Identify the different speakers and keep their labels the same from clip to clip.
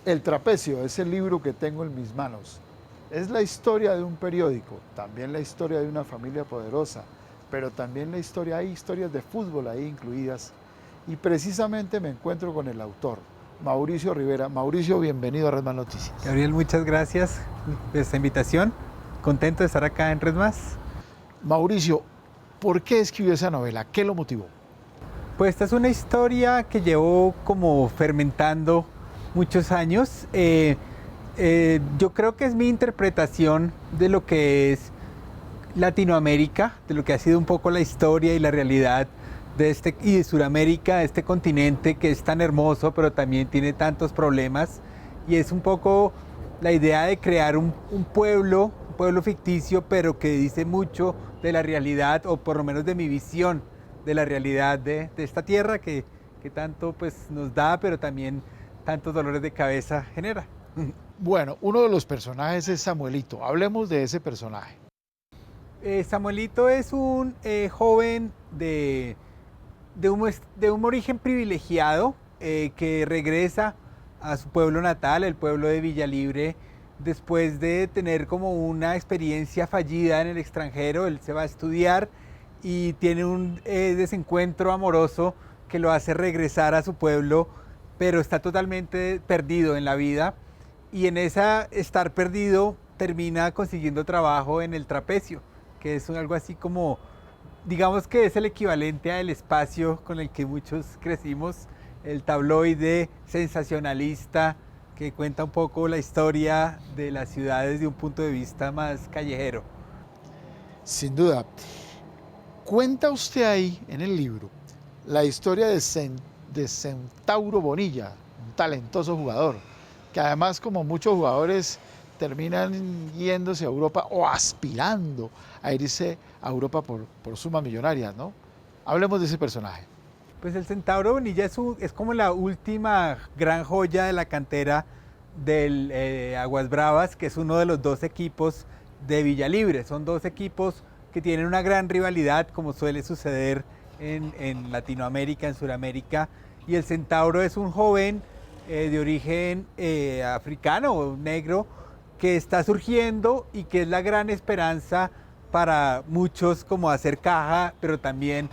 Speaker 1: El Trapecio es el libro que tengo en mis manos. Es la historia de un periódico, también la historia de una familia poderosa, pero también la historia, hay historias de fútbol ahí incluidas. Y precisamente me encuentro con el autor, Mauricio Rivera. Mauricio, bienvenido a Redmas Noticias.
Speaker 2: Gabriel, muchas gracias por esta invitación. Contento de estar acá en Redmas.
Speaker 1: Mauricio, ¿por qué escribió esa novela? ¿Qué lo motivó?
Speaker 2: Pues esta es una historia que llevo como fermentando muchos años. Yo creo que es mi interpretación de lo que es Latinoamérica, de lo que ha sido un poco la historia y la realidad y de Sudamérica, este continente que es tan hermoso, pero también tiene tantos problemas. Y es un poco la idea de crear un pueblo ficticio, pero que dice mucho de la realidad, o por lo menos de mi visión de la realidad de esta tierra que tanto pues, nos da, pero también tantos dolores de cabeza genera.
Speaker 1: Bueno, uno de los personajes es Samuelito. Hablemos de ese personaje.
Speaker 2: Samuelito es un joven de un origen privilegiado que regresa a su pueblo natal, el pueblo de Villalibre, después de tener como una experiencia fallida en el extranjero. Él se va a estudiar y tiene un desencuentro amoroso que lo hace regresar a su pueblo, pero está totalmente perdido en la vida, y en esa estar perdido termina consiguiendo trabajo en el Trapecio, que es algo así como, digamos que es el equivalente al Espacio con el que muchos crecimos, el tabloide sensacionalista que cuenta un poco la historia de las ciudades de un punto de vista más callejero.
Speaker 1: Sin duda. Cuenta usted ahí en el libro la historia de Centauro Bonilla, un talentoso jugador, que además, como muchos jugadores, terminan yéndose a Europa o aspirando a irse a Europa por sumas millonarias, ¿no? Hablemos de ese personaje.
Speaker 2: Pues el Centauro Bonilla es como la última gran joya de la cantera del Aguas Bravas, que es uno de los dos equipos de Villalibre. Son dos equipos que tienen una gran rivalidad, como suele suceder en Latinoamérica, en Sudamérica. Y el Centauro es un joven de origen africano o negro que está surgiendo y que es la gran esperanza para muchos, como hacer caja, pero también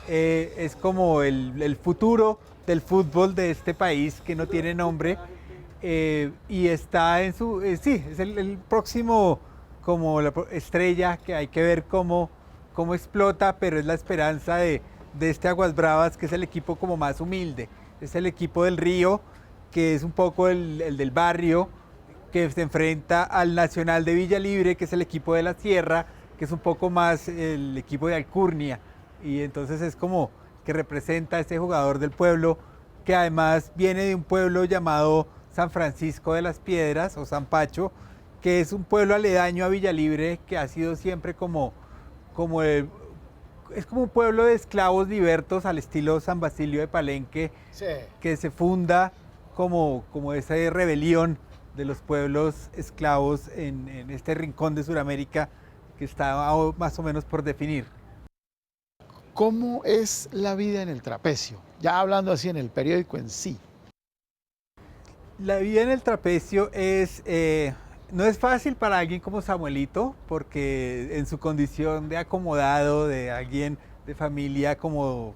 Speaker 2: es como el futuro del fútbol de este país que no tiene nombre, y está en su, sí, es el próximo como la estrella que hay que ver cómo explota, pero es la esperanza de este Aguas Bravas, que es el equipo como más humilde, es el equipo del río, que es un poco el del barrio, que se enfrenta al Nacional de Villalibre, que es el equipo de la Sierra, que es un poco más el equipo de Alcurnia, y entonces es como que representa a este jugador del pueblo, que además viene de un pueblo llamado San Francisco de las Piedras, o San Pacho, que es un pueblo aledaño a Villalibre, que ha sido siempre es como un pueblo de esclavos libertos al estilo San Basilio de Palenque, sí, que se funda como esa rebelión de los pueblos esclavos en este rincón de Sudamérica que está más o menos por definir.
Speaker 1: ¿Cómo es la vida en el Trapecio? Ya hablando así en el periódico en sí.
Speaker 2: La vida en el Trapecio no es fácil para alguien como Samuelito, porque en su condición de acomodado, de alguien de familia como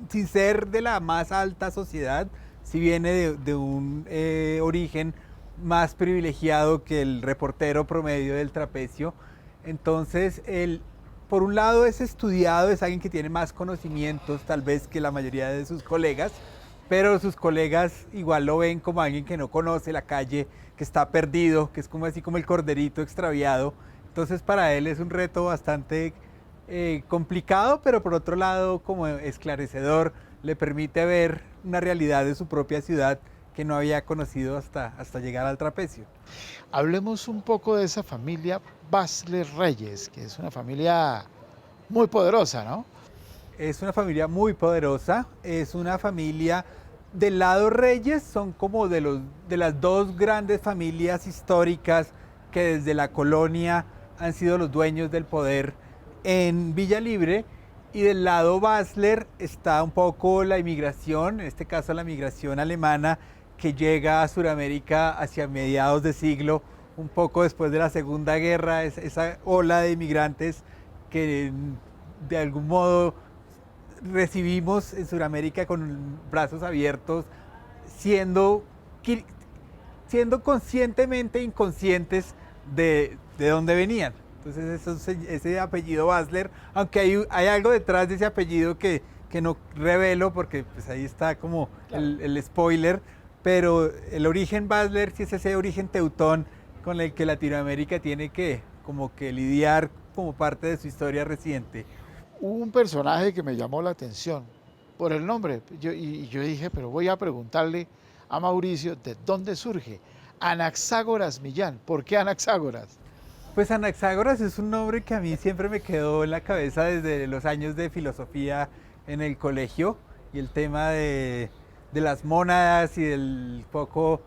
Speaker 2: sin ser de la más alta sociedad, si viene de un origen más privilegiado que el reportero promedio del Trapecio. Entonces, él, por un lado, es estudiado, es alguien que tiene más conocimientos tal vez que la mayoría de sus colegas, pero sus colegas igual lo ven como alguien que no conoce la calle, que está perdido, que es como así como el corderito extraviado. Entonces para él es un reto bastante complicado, pero por otro lado como esclarecedor, le permite ver una realidad de su propia ciudad que no había conocido hasta llegar al Trapecio.
Speaker 1: Hablemos un poco de esa familia Basler Reyes, que es una familia muy poderosa, ¿no?
Speaker 2: Es una familia muy poderosa, es una familia del lado Reyes, son como de las dos grandes familias históricas que desde la colonia han sido los dueños del poder en Villalibre, y del lado Basler está un poco la inmigración, en este caso la migración alemana, que llega a Sudamérica hacia mediados de siglo, un poco después de la Segunda Guerra, esa ola de inmigrantes que de algún modo recibimos en Sudamérica con brazos abiertos, siendo, siendo conscientemente inconscientes de dónde venían. Entonces ese apellido Basler, aunque hay algo detrás de ese apellido que no revelo porque pues ahí está como
Speaker 1: Claro.
Speaker 2: el spoiler, pero el origen Basler sí es ese origen teutón con el que Latinoamérica tiene que como que lidiar como parte de su historia reciente.
Speaker 1: Hubo un personaje que me llamó la atención por el nombre. Y yo dije, pero voy a preguntarle a Mauricio de dónde surge. Anaxágoras Millán. ¿Por qué Anaxágoras?
Speaker 2: Pues Anaxágoras es un nombre que a mí siempre me quedó en la cabeza desde los años de filosofía en el colegio y el tema de las mónadas y del poco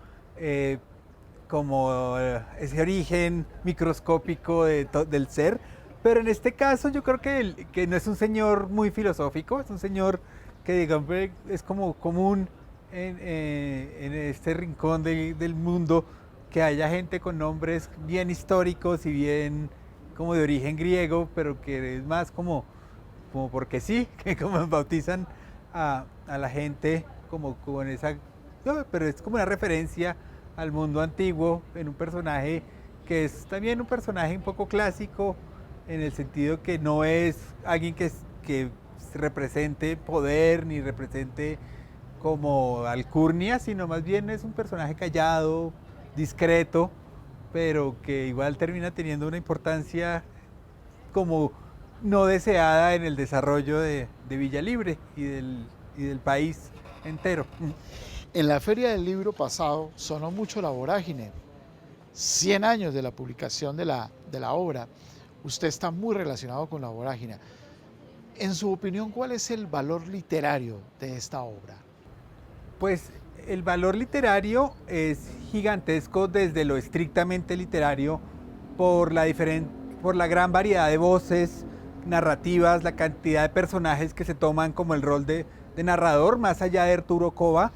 Speaker 2: como ese origen microscópico del ser. Pero en este caso yo creo que no es un señor muy filosófico, es un señor que digamos es como común en este rincón del mundo que haya gente con nombres bien históricos y bien como de origen griego, pero que es más como porque sí, que como bautizan a la gente como con esa, no, pero es como una referencia al mundo antiguo en un personaje que es también un personaje un poco clásico en el sentido que no es alguien que represente poder ni represente como alcurnia, sino más bien es un personaje callado, discreto, pero que igual termina teniendo una importancia como no deseada en el desarrollo de Villa Libre y del país entero.
Speaker 1: En la Feria del Libro pasado sonó mucho la vorágine. 100 años de la publicación de la obra. Usted está muy relacionado con la vorágine. En su opinión, ¿cuál es el valor literario de esta obra?
Speaker 2: Pues el valor literario es gigantesco desde lo estrictamente literario por por la gran variedad de voces, narrativas, la cantidad de personajes que se toman como el rol de narrador, más allá de Arturo Cova,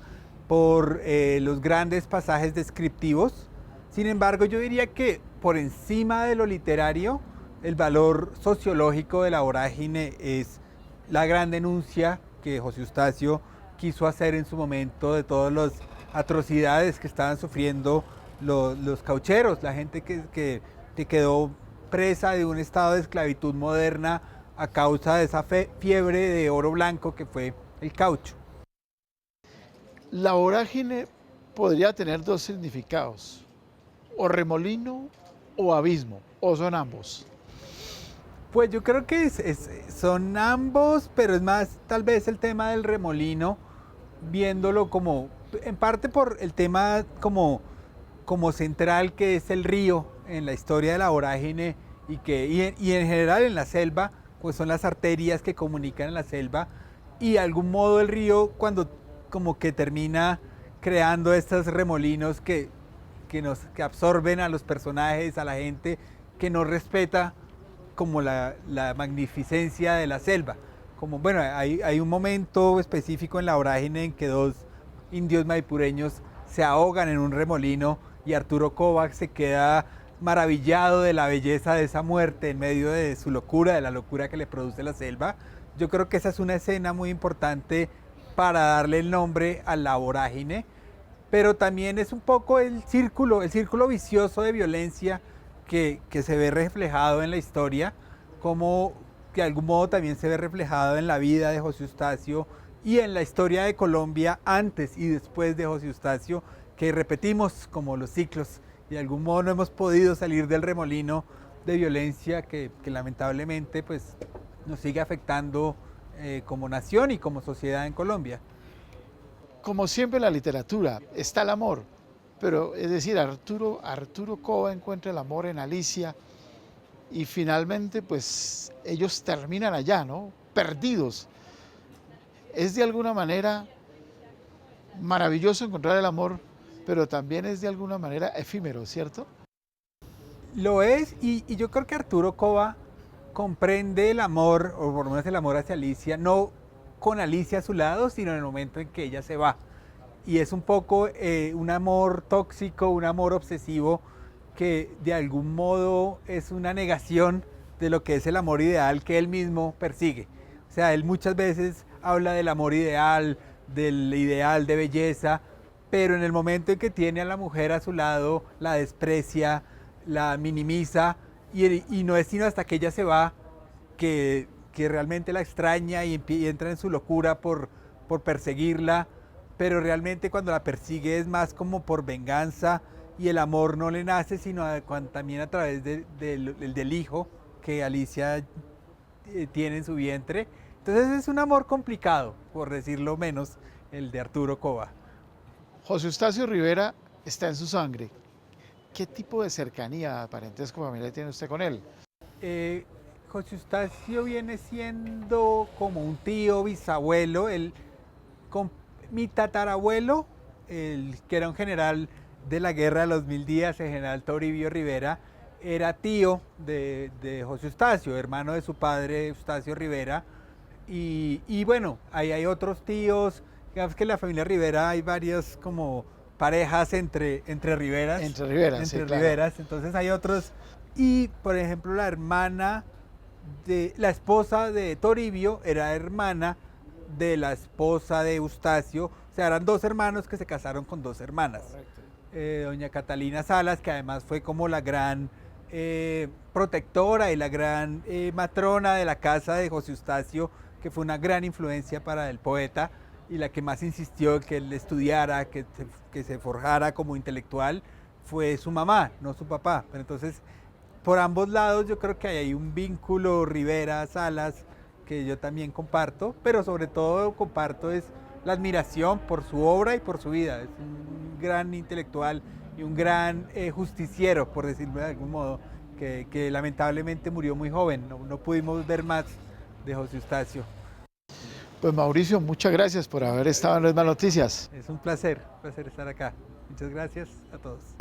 Speaker 2: por los grandes pasajes descriptivos. Sin embargo, yo diría que por encima de lo literario, el valor sociológico de la vorágine es la gran denuncia que José Eustacio quiso hacer en su momento de todas las atrocidades que estaban sufriendo los caucheros, la gente que quedó presa de un estado de esclavitud moderna a causa de esa fiebre de oro blanco que fue el caucho.
Speaker 1: La vorágine podría tener dos significados, o remolino o abismo, o son ambos.
Speaker 2: Pues yo creo que son ambos, pero es más tal vez el tema del remolino, viéndolo como, en parte por el tema como central que es el río en la historia de la vorágine y en general en la selva, pues son las arterias que comunican en la selva y de algún modo el río cuando como que termina creando estos remolinos que absorben a los personajes, a la gente, que no respeta como la magnificencia de la selva. Como, bueno, hay un momento específico en la vorágine en que dos indios maipureños se ahogan en un remolino y Arturo Kovacs se queda maravillado de la belleza de esa muerte en medio de su locura, de la locura que le produce la selva. Yo creo que esa es una escena muy importante para darle el nombre a la vorágine, pero también es un poco el círculo vicioso de violencia que se ve reflejado en la historia, como de algún modo también se ve reflejado en la vida de José Eustacio y en la historia de Colombia antes y después de José Eustacio, que repetimos como los ciclos y de algún modo no hemos podido salir del remolino de violencia que lamentablemente pues, nos sigue afectando como nación y como sociedad en Colombia.
Speaker 1: Como siempre en la literatura está el amor, pero es decir, Arturo Cova encuentra el amor en Alicia y finalmente pues ellos terminan allá, ¿no? Perdidos. Es de alguna manera maravilloso encontrar el amor, pero también es de alguna manera efímero, ¿cierto?
Speaker 2: Lo es, y yo creo que Arturo Cova comprende el amor, o por lo menos el amor hacia Alicia, no con Alicia a su lado, sino en el momento en que ella se va. y es un poco un amor tóxico, un amor obsesivo que de algún modo es una negación de lo que es el amor ideal que él mismo persigue. O sea, él muchas veces habla del amor ideal, del ideal de belleza, pero en el momento en que tiene a la mujer a su lado, la desprecia, la minimiza, y no es sino hasta que ella se va que realmente la extraña y entra en su locura por perseguirla, pero realmente cuando la persigue es más como por venganza, y el amor no le nace sino también a través del hijo que Alicia tiene en su vientre. Entonces es un amor complicado, por decirlo menos, el de Arturo Cova.
Speaker 1: José Eustacio Rivera está en su sangre. ¿Qué tipo de cercanía, parentesco familiar tiene usted con él?
Speaker 2: José Eustacio viene siendo como un tío, bisabuelo, mi tatarabuelo, que era un general de la Guerra de los 1000 días, el general Toribio Rivera, era tío de José Eustacio, hermano de su padre Eustacio Rivera, y bueno, ahí hay otros tíos, digamos que en la familia Rivera hay varias como parejas entre Riveras.
Speaker 1: Entre Riveras, sí,
Speaker 2: Riveras,
Speaker 1: claro.
Speaker 2: entonces hay otros, y por ejemplo la hermana la esposa de Toribio era hermana de la esposa de Eustacio, o sea, eran dos hermanos que se casaron con dos hermanas. Doña Catalina Salas, que además fue como la gran protectora y la gran matrona de la casa de José Eustacio, que fue una gran influencia para el poeta y la que más insistió que él estudiara, que se forjara como intelectual, fue su mamá, no su papá. Pero entonces, por ambos lados yo creo que hay un vínculo Rivera-Salas que yo también comparto, pero sobre todo comparto es la admiración por su obra y por su vida. Es un gran intelectual y un gran justiciero, por decirlo de algún modo, que lamentablemente murió muy joven. No pudimos ver más de José Eustacio.
Speaker 1: Pues Mauricio, muchas gracias por haber estado en Las Noticias.
Speaker 2: Es un placer estar acá. Muchas gracias a todos.